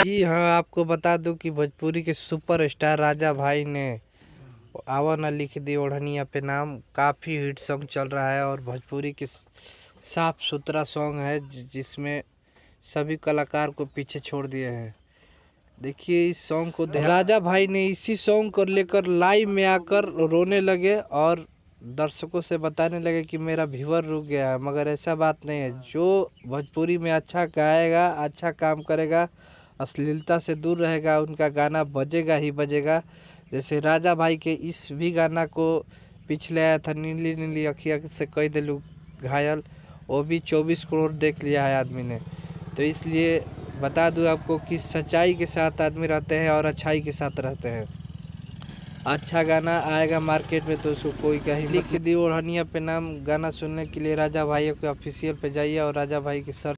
जी हाँ, आपको बता दूं कि भोजपुरी के सुपरस्टार राजा भाई ने आवा ना लिख दी ओढ़निया पे नाम काफ़ी हिट सॉन्ग चल रहा है और भोजपुरी के साफ सुथरा सॉन्ग है जिसमें सभी कलाकार को पीछे छोड़ दिए हैं। देखिए इस सॉन्ग को राजा भाई ने इसी सॉन्ग को लेकर लाइव में आकर रोने लगे और दर्शकों से बताने लगे कि मेरा व्यूअर रुक गया है, मगर ऐसा बात नहीं है। जो भोजपुरी में अच्छा गाएगा, अच्छा काम करेगा, अश्लीलता से दूर रहेगा, उनका गाना बजेगा ही बजेगा। जैसे राजा भाई के इस भी गाना को पिछले आया था नीली नीली अखिया से कई दिलू घायल, वो भी 24 करोड़ देख लिया है आदमी ने। तो इसलिए बता दूं आपको कि सच्चाई के साथ आदमी रहते हैं और अच्छाई के साथ रहते हैं। अच्छा गाना आएगा मार्केट में तो उसको कोई कहीं लिख दी ओढ़निया पे नाम। गाना सुनने के लिए राजा भाइयों के ऑफिशियल पे जाइए और राजा भाई के सर